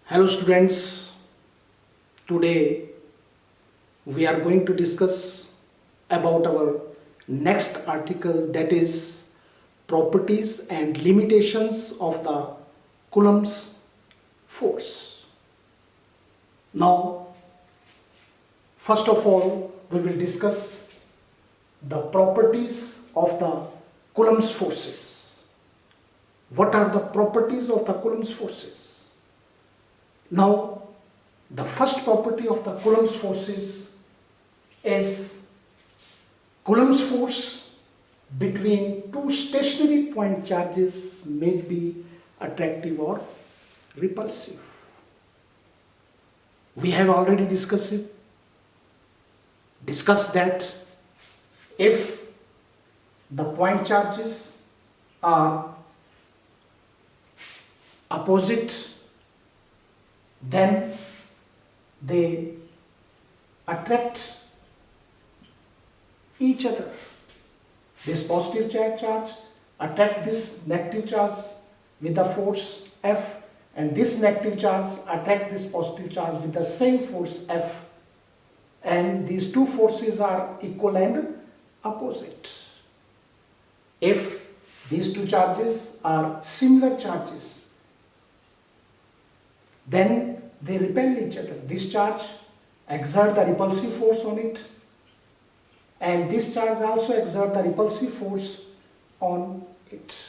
Hello students, today we are going to discuss about our next article, that is properties and limitations of the Coulomb's force. Now, first of all, we will discuss the properties of the Coulomb's forces. What are the properties of the Coulomb's forces? Now, the first property of the Coulomb's forces is Coulomb's force between two stationary point charges may be attractive or repulsive. We have already discussed that if the point charges are opposite, then they attract each other. This positive charge attract this negative charge with the force F, and this negative charge attract this positive charge with the same force F, and these two forces are equal and opposite. If these two charges are similar charges, then they repel each other. This charge exerts the repulsive force on it, and this charge also exerts the repulsive force on it.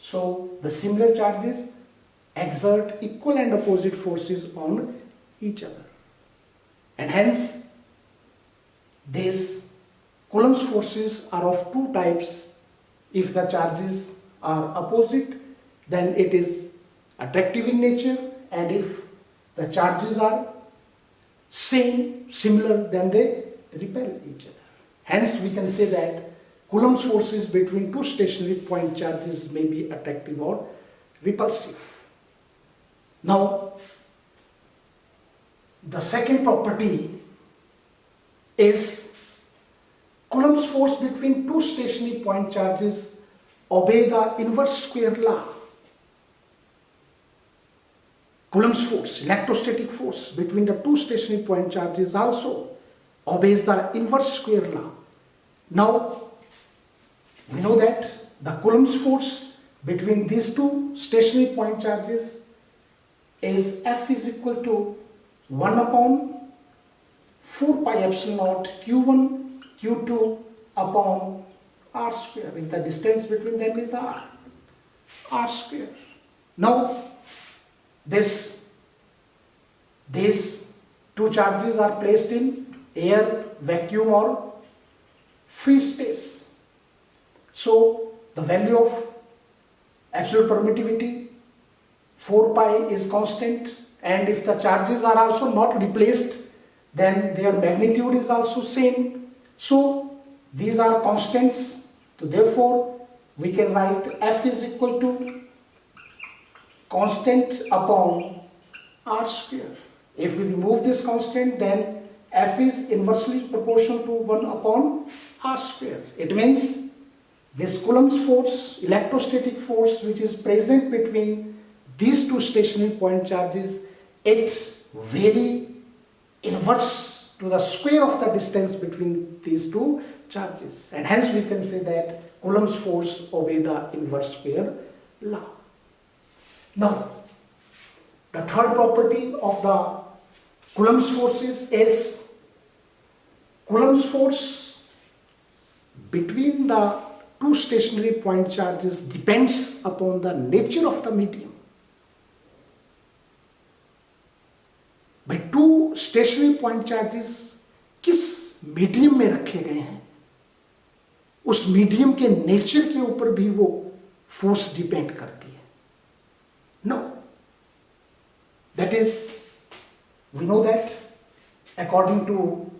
So the similar charges exert equal and opposite forces on each other, and hence these Coulomb's forces are of two types. If the charges are opposite, then it is attractive in nature, and if the charges are similar, then they repel each other. Hence we can say that Coulomb's forces between two stationary point charges may be attractive or repulsive. Now, the second property is Coulomb's force between two stationary point charges obey the inverse square law. Coulomb's force, electrostatic force between the two stationary point charges also obeys the inverse square law. Now, we know that the Coulomb's force between these two stationary point charges is F is equal to 1 upon 4 pi epsilon naught Q1 Q2 upon R square, if the distance between them is R square. Now, these two charges are placed in air, vacuum or free space. So the value of absolute permittivity 4 pi is constant, and if the charges are also not replaced, then their magnitude is also same. So these are constants. So therefore we can write F is equal to constant upon R square. If we remove this constant, then F is inversely proportional to 1 upon R square. It means this Coulomb's force, electrostatic force, which is present between these two stationary point charges, it's very inverse to the square of the distance between these two charges, and hence we can say that Coulomb's force obey the inverse square law. Now, the third property of the Coulomb's forces is Coulomb's force between the two stationary point charges depends upon the nature of the medium. भाई two stationary point charges किस medium में रखे गए हैं, उस medium के nature के ऊपर भी वो फोर्स डिपेंड करती है. No, that is we know that according to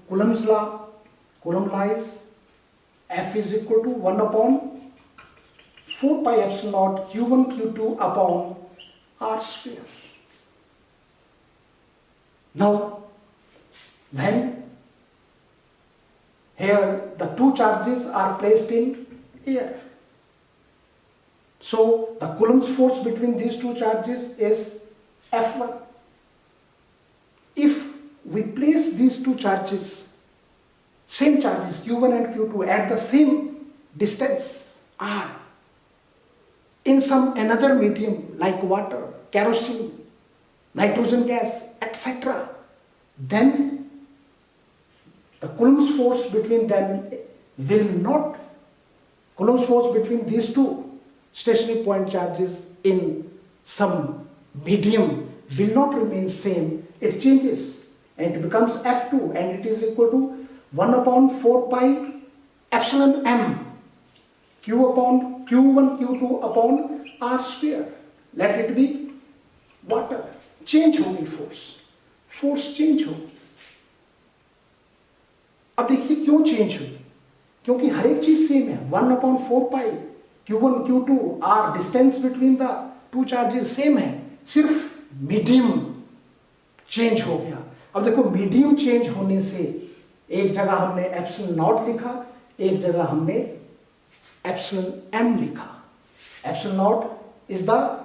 Coulomb's law, Coulomb law is F is equal to 1 upon 4 pi epsilon naught Q1 Q2 upon R square. Now, when here the two charges are placed in air, so the Coulomb's force between these two charges is F1. If we place these two charges, same charges Q1 and Q2 at the same distance R, in some another medium like water, kerosene, nitrogen gas, etc., then the Coulomb's force between them will not, Coulomb's force between these two stationary point charges in some medium will not remain same. It changes and it becomes F2, and it is equal to 1 upon 4 pi epsilon m Q upon Q1 Q2 upon R square. Let it be water. Change होगी force change होगी। अब देखिए क्यों change हुई, क्योंकि हर एक चीज same है। 1 upon 4 pi Q1 Q2 are distance between the two charges same है, सिर्फ मीडियम चेंज हो गया। अब देखो मीडियम चेंज होने से एक जगह हमने एप्सिलॉन नॉट लिखा, एक जगह हमने एप्सिलॉन m लिखा। Epsilon not is the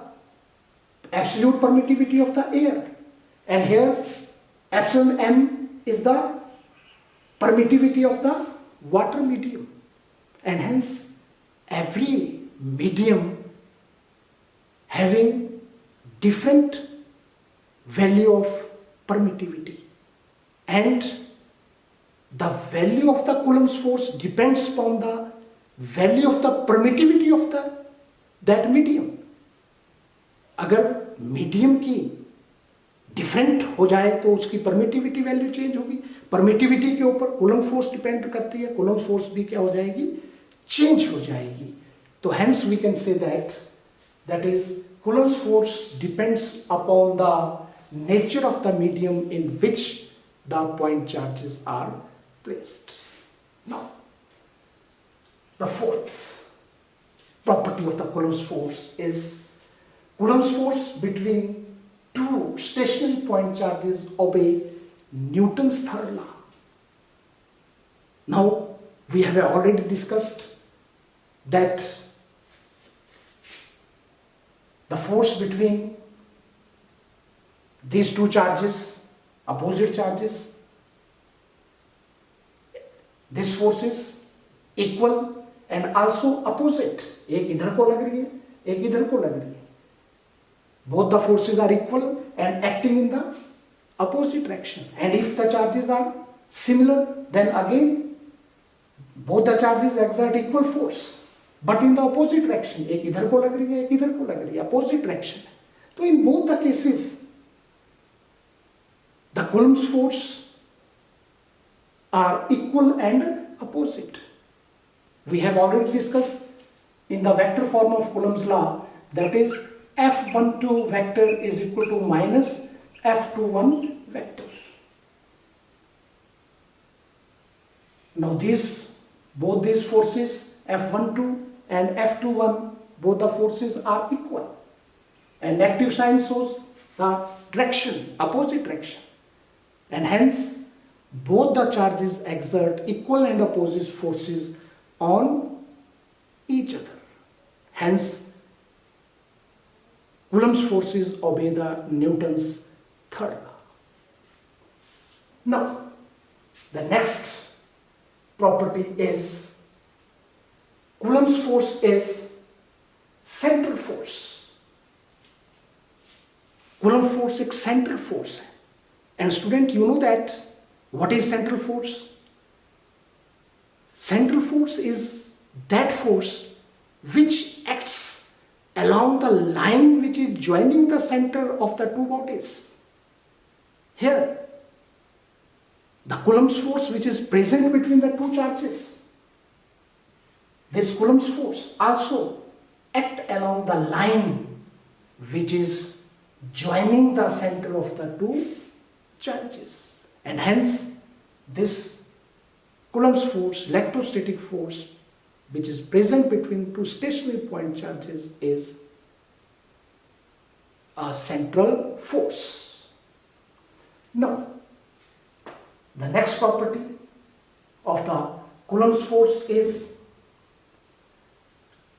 absolute permittivity of the air, and here epsilon m is the permittivity of the water medium, and hence every medium having different value of permittivity, and the value of the Coulomb's force depends upon the value of the permittivity of that medium. अगर medium की different हो जाए तो उसकी permittivity value change होगी। Permittivity के ऊपर coulomb force depend करती है, कूलम्ब फोर्स भी क्या हो जाएगी, चेंज हो जाएगी। तो hence we can say that is Coulomb force depends upon the nature of the medium in which the point charges are placed. Now the fourth property of the Coulomb force is Coulomb's force between two stationary point charges obey Newton's third law. Now, we have already discussed that the force between these two charges, opposite charges, this force is equal and also opposite. एक इधर को लग रही है, एक इधर को लग रही है। Both the forces are equal and acting in the opposite direction. And if the charges are similar, then again both the charges exert equal force, but in the opposite direction. एक इधर को लग रही है, एक इधर को लग रही है, opposite direction. तो in both the cases, the Coulomb's force are equal and opposite. We have already discussed in the vector form of Coulomb's law, that is F12 vector is equal to minus F21 vector. Now both these forces F12 and F21, both the forces are equal, and negative sign shows the direction, opposite direction, and hence both the charges exert equal and opposite forces on each other. Hence Coulomb's forces obey the Newton's third law. Now, the next property is Coulomb's force is central force. Coulomb force एक central force है. And student, you know that what is central force? Central force is that force which acts along the line which is joining the center of the two bodies. Here, the Coulomb's force which is present between the two charges, this Coulomb's force also act along the line which is joining the center of the two charges, and hence this Coulomb's force, electrostatic force, which is present between two stationary point charges, is a central force. Now, the next property of the Coulomb's force is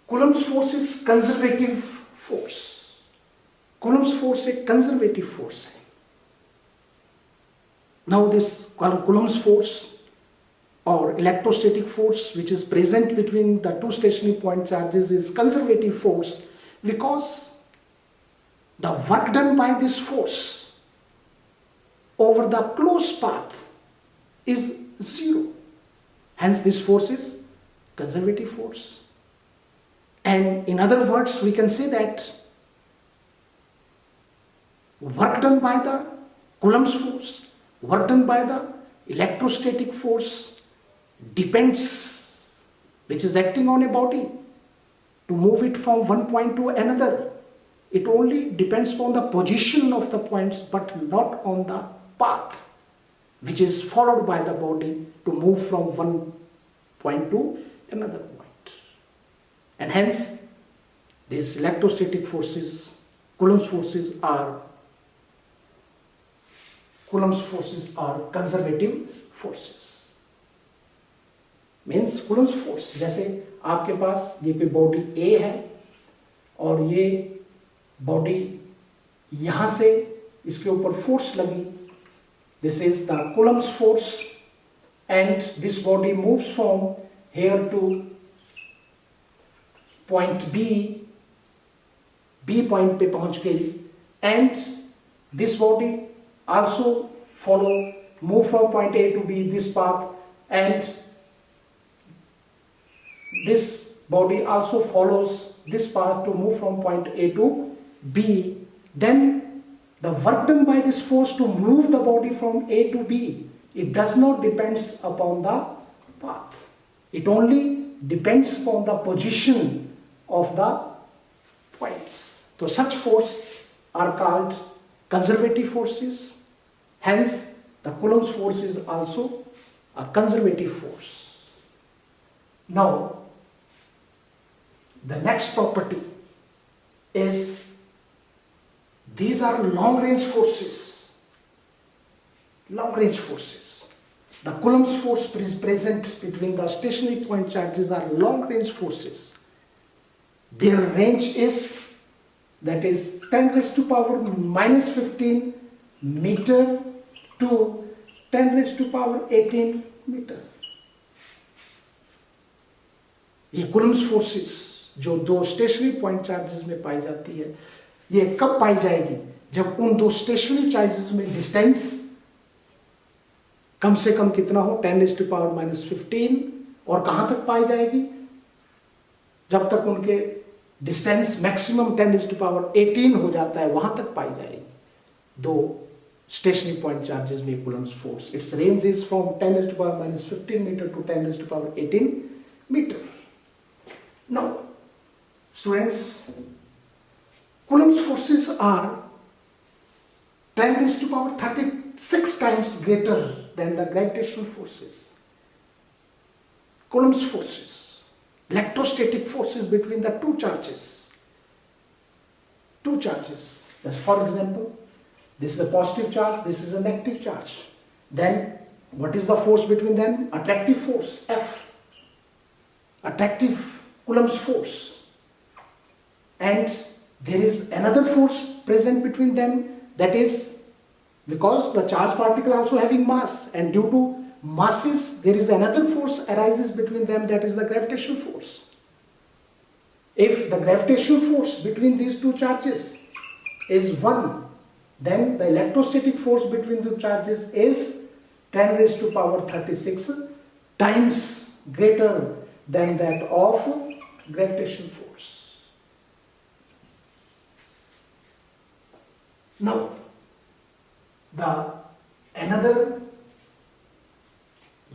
Coulomb's force is conservative force. Coulomb's force एक conservative force है. Now this Coulomb's force or electrostatic force which is present between the two stationary point charges is conservative force because the work done by this force over the closed path is zero. Hence this force is conservative force. And in other words, we can say that work done by the Coulomb's force, work done by the electrostatic force depends, which is acting on a body to move it from one point to another. It only depends upon the position of the points but not on the path which is followed by the body to move from one point to another point. And hence these electrostatic forces, Coulomb's forces are conservative forces. Means Coulomb's force, जैसे आपके पास ये कोई body A है और ये body यहाँ से इसके ऊपर फोर्स लगी, this is the Coulomb's force, and this body moves from here to point B point पे पहुंच गई, and this body also move from point A to B, this path, and this body also follows this path to move from point A to B. Then the work done by this force to move the body from A to B, it does not depend upon the path. It only depends upon the position of the points. So such forces are called conservative forces. Hence the Coulomb's force is also a conservative force. Now the next property is these are long range forces. Long range forces. The Coulomb's force present between the stationary point charges are long range forces. Their range is, that is 10 raised to power minus 15 meter to 10 raised to power 18 meter. ये Coulomb's forces जो दो stationery point charges में पाई जाती है, ये कब पाई जाएगी? जब उन दो स्टेशनरी चार्जेस में डिस्टेंस कम से कम कितना हो, 10 raised to power minus 15. और कहां तक पाई जाएगी? जब तक उनके distance maximum 10 raised to power 18 हो जाता है, वहां तक पाई जाएगी दो स्टेशनरी पॉइंट चार्जेस में Coulomb's force. Its range is from 10 raised to power minus 15 meter to 10 raised to power 18 meter. Now students, Coulomb's forces are 10 raised to power 36 times greater than the gravitational forces. Coulomb's forces, electrostatic forces between the two charges. Just for example, this is a positive charge, this is a negative charge. Then what is the force between them? Attractive force, F. Attractive Coulomb's force. And there is another force present between them, that is because the charged particle also having mass, and due to masses there is another force arises between them, that is the gravitational force. If the gravitational force between these two charges is 1, then the electrostatic force between the charges is 10 raised to power 36 times greater than that of gravitational force. Now, another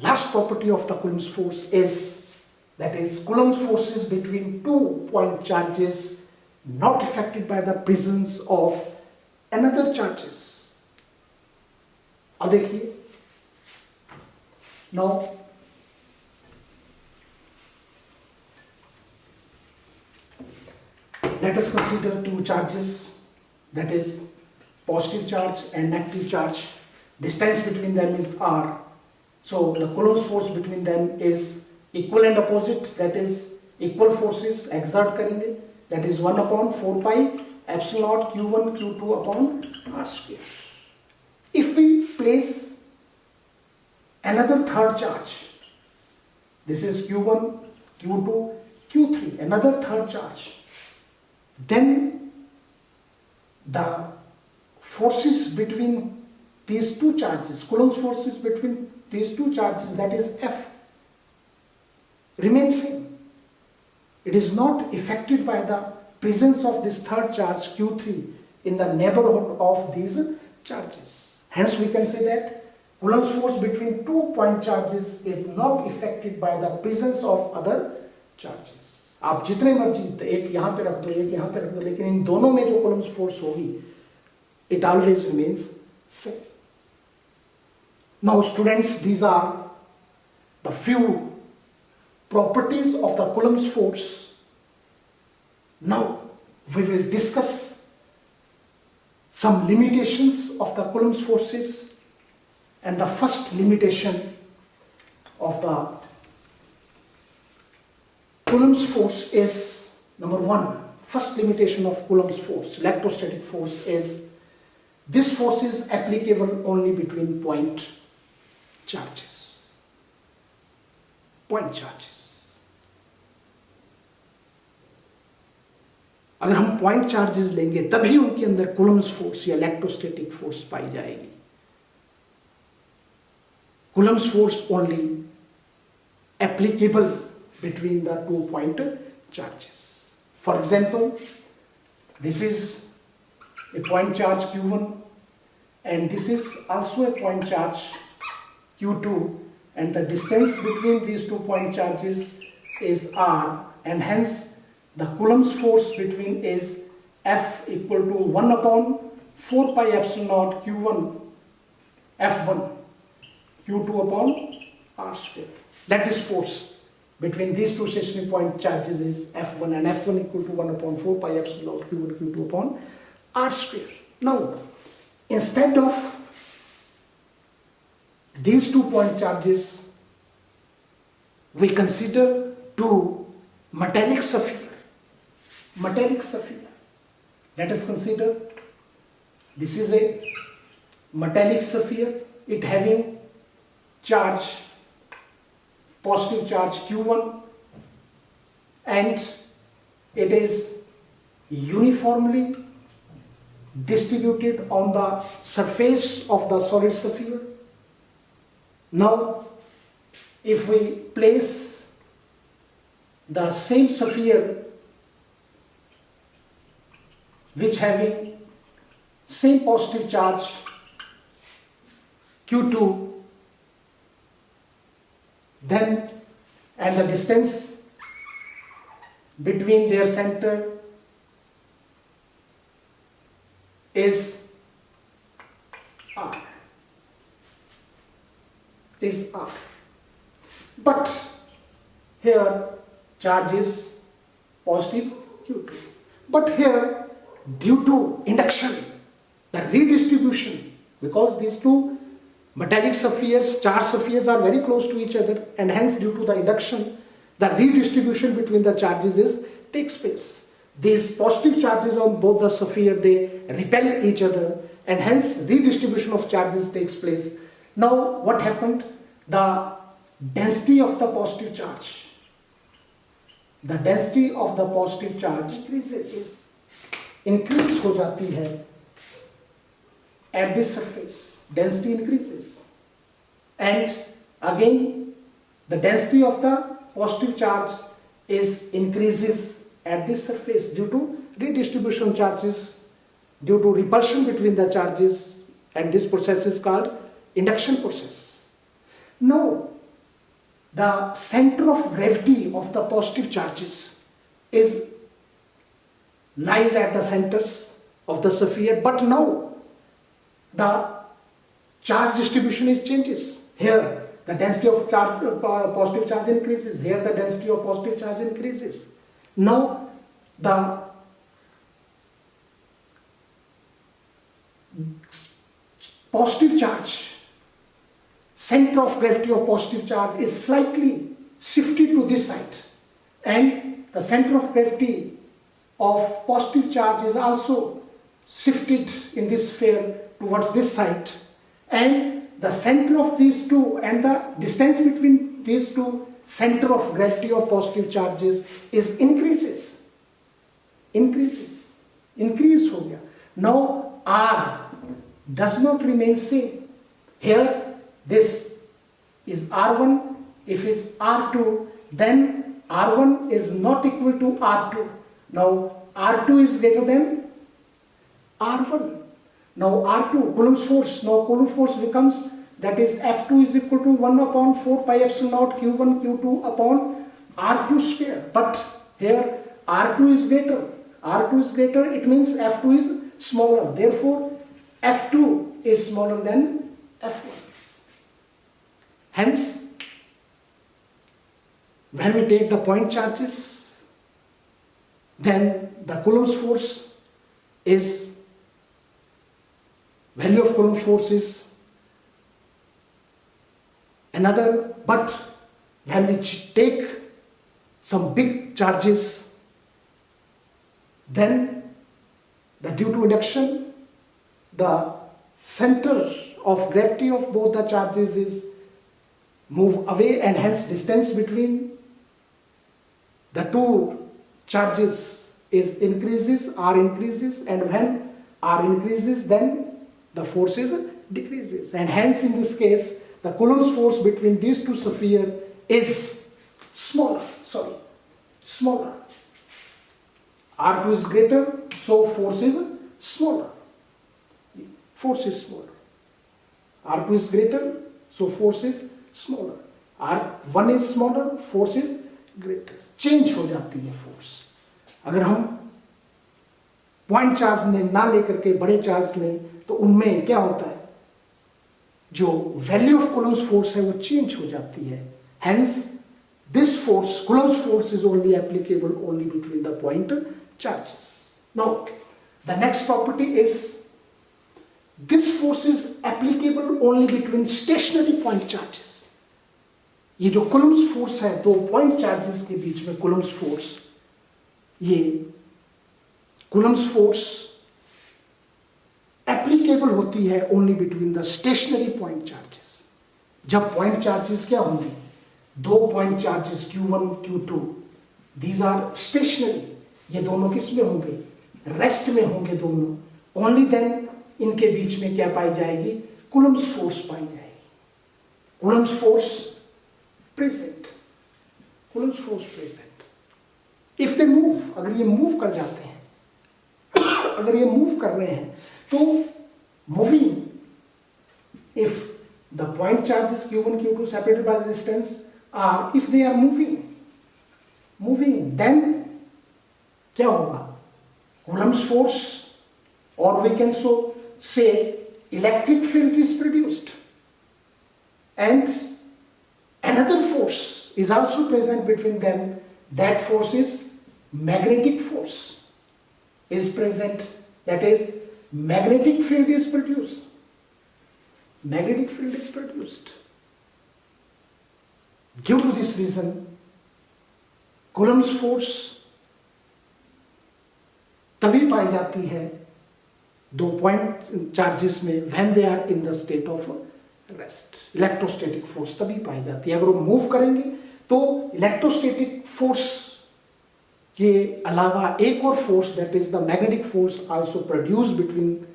last property of the Coulomb's force is, that is Coulomb's forces between two point charges not affected by the presence of another charges. अब देखिए, now let us consider two charges, that is positive charge and negative charge. Distance between them is r. So the Coulomb's force between them is equal and opposite, that is equal forces exert करेंगे, that is 1/4 pi epsilon naught q1 q2 upon r square. If we place another third charge, this is q1, q2, q3, another third charge, then the forces between these two charges, Coulomb's forces between these two charges, that is F, remains same. It is not affected by the presence of this third charge q3 in the neighborhood of these charges. Hence we can say that Coulomb's force between two point charges is not affected by the presence of other charges. आप जितने मर्जी एक यहाँ पे रख दो, एक यहाँ पे रख दो, लेकिन इन दोनों में जो Coulomb's force होगी, it always remains same. Now students, these are the few properties of the Coulomb's force. Now we will discuss some limitations of the Coulomb's forces, and the first limitation of the Coulomb's force is, number one, first limitation of Coulomb's force, electrostatic force, is this force is applicable only between point charges. Point charges. अगर हम point charges लेंगे तभी उनके अंदर Coulomb's force या electrostatic force पाई जाएगी. Coulomb's force only applicable between the 2 point charges. For example, this is a point charge q1 and this is also a point charge q2, and the distance between these 2 point charges is r, and hence the Coulomb's force between is F equal to 1 upon 4 pi epsilon naught q1 F1 q2 upon r square. That is force between these two stationary point charges is F1, and F1 equal to 1 upon 4 pi epsilon naught q1 q2 upon r square. Now, instead of these 2 point charges, we consider two metallic sphere. Metallic sphere. Let us consider this is a metallic sphere, it having charge, positive charge q1, and it is uniformly distributed on the surface of the solid sphere. Now, if we place the same sphere which having same positive charge q2, then and the distance between their center is r, but here charge is positive q2, but here due to induction, the redistribution, because these two metallic spheres, charged spheres are very close to each other, and hence due to the induction, the redistribution between the charges takes place. These positive charges on both the sphere, they repel each other, and hence redistribution of charges takes place. Now what happened? The density of the positive charge, increase हो जाती है at this surface. Density increases, and again the density of the positive charge increases at this surface due to redistribution charges, due to repulsion between the charges, and this process is called induction process. Now the center of gravity of the positive charges lies at the centers of the sphere, but now the charge distribution changes. Here the density of positive charge increases, here the density of positive charge increases. Now the positive charge, center of gravity of positive charge is slightly shifted to this side, and the center of gravity of positive charge is also shifted in this sphere towards this side, and the center of these two and the distance between these two center of gravity of positive charges is increase हो गया. Now R does not remain same. Here this is R1. If it's R2, then R1 is not equal to R2. Now R2 is greater than R1. Now R2, Coulomb's force. Now Coulomb force becomes, that is F2 is equal to 1 upon 4 pi epsilon naught Q1 Q2 upon R2 square. But here R2 is greater. R2 is greater, it means F2 is smaller. Therefore F2 is smaller than F1. Hence, when we take the point charges, then the Coulomb's force is, value of Coulomb's force is another, but when we take some big charges, then due to induction, the center of gravity of both the charges is move away, and hence distance between the two charges is increases, R increases, and when R increases, then the force is decreases, and hence in this case the Coulomb's force between these two spheres is smaller. R2 is greater, so force is smaller. R2 is greater, so force is smaller. R1 is smaller, force is greater. Change हो जाती है force. अगर हम point charge ने ना लेकर के बड़े चार्ज लें तो उनमें क्या होता है, जो वैल्यू ऑफ कूलम्स फोर्स है वो चेंज हो जाती है. Hence this force, Coulomb's force, is only applicable only between the point charges. Now the next property is this force is applicable only between stationery point charges. ये जो Coulomb's force है दो point charges के बीच में, Coulomb's force, ये Coulomb's force applicable होती है only between the stationary point charges. जब पॉइंट चार्जेस क्या होंगे, दो point charges Q1 Q2, these are stationary. ये दोनों किस में होंगे, रेस्ट में होंगे दोनों. ओनली देन इनके बीच में क्या पाई जाएगी, कूलम्स फोर्स पाई जाएगी. Coulomb's force present, Coulomb's force present. If they move, अगर ये मूव कर जाते हैं, अगर ये मूव कर रहे हैं तो moving, if the point charges Q1 Q2 separated by the distance are, if they are moving, then क्या होगा, कूलम्स फोर्स, और वी कैन सो से electric field is produced, and another force is also present between them. That force is magnetic force is present, that is magnetic field is produced. Due to this reason, Coulomb's force तभी पाई जाती है दो point charges में, when they are in the state of rest. Electrostatic force तभी पाई जाती है. अगर वो मूव करेंगे तो इलेक्ट्रोस्टैटिक फोर्स के अलावा एक और force, that is the magnetic force, also produce between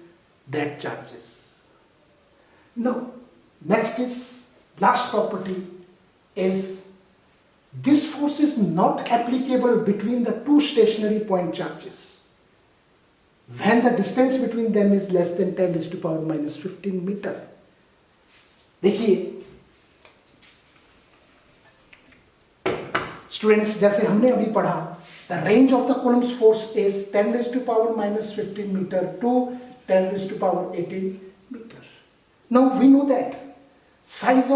that charges. Now next is last property is this force is not applicable between the two stationary point charges when the distance between them is less than 10⁻⁻15 meter. देखिए students, जैसे हमने अभी पढ़ा, the range of the Coulomb's force is 10⁻⁻15 metre to 10⁻18 metre. Now we know that size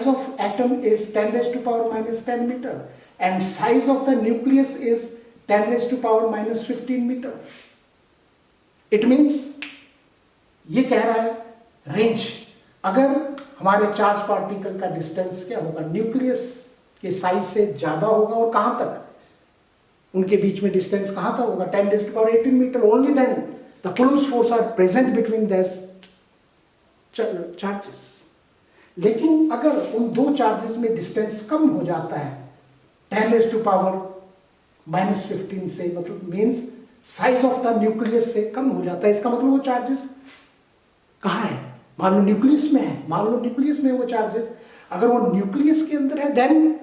of atom is 10⁻⁻10 meter and size of the nucleus is 10⁻⁻15 meter. It means ये कह रहा है range, अगर हमारे चार्ज पार्टिकल का distance क्या होगा, nucleus के साइज से ज्यादा होगा, और कहां तक, उनके बीच में डिस्टेंस कहाँ था होगा 10⁻18 metre. Only then the Coulomb's force are present between that charges. लेकिन अगर उन दो चार्जेस में डिस्टेंस कम हो जाता है 10⁻⁻15 से, मतलब means size of the nucleus से कम हो जाता है, इसका मतलब वो चार्जेस कहाँ है, मान लो न्यूक्लियस में है, मान लो न्यूक्लियस में वो चार्जेस, अगर वो न्यूक्लियस के अंदर है then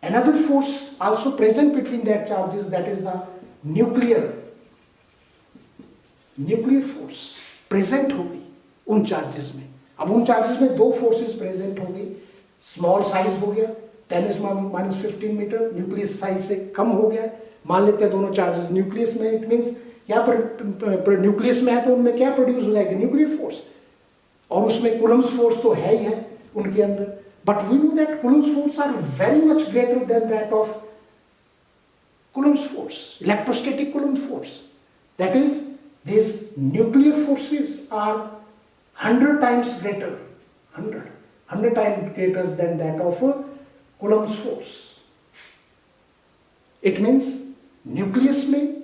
another force also present between that charges, that is the nuclear force present होगी उन चार्जेस में. अब उन चार्जेस में दो फोर्सेस प्रेजेंट हो गई, स्मॉल साइज हो गया 10⁻⁻15 मीटर, न्यूक्लियस साइज से कम हो गया. मान लेते हैं दोनों चार्जेस न्यूक्लियस में, इट मीन्स यहाँ पर न्यूक्लियस में है तो उनमें क्या प्रोड्यूस हो जाएगी, न्यूक्लियर फोर्स, और उसमें कूलम्ब्स फोर्स तो है ही है उनके अंदर. But we know that Coulomb's force are very much greater than that of Coulomb's force, electrostatic Coulomb's force. That is, these nuclear forces are 100 times greater, 100 times greater than that of Coulomb's force. It means nucleus में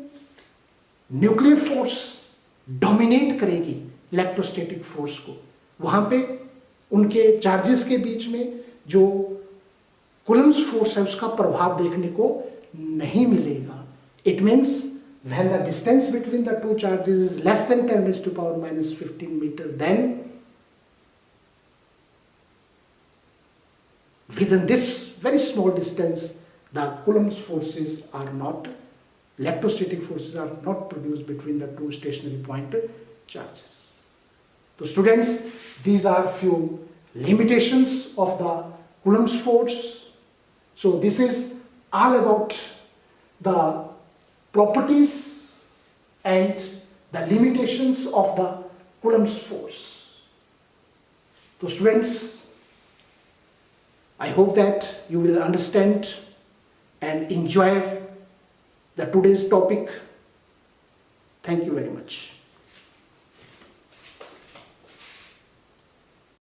nuclear force dominate करेगी electrostatic force को, वहां पे उनके charges के बीच में जो Coulomb's फोर्स है उसका प्रभाव देखने को नहीं मिलेगा. It means when the distance between the two charges is less than 10⁻⁻15 meter, then within this very small distance the Coulomb's forces are not, electrostatic forces are not produced between the two stationary point charges. So students, these are few limitations of the Coulomb's force. So this is all about the properties and the limitations of the Coulomb's force. So students, I hope that you will understand and enjoy the today's topic. Thank you very much.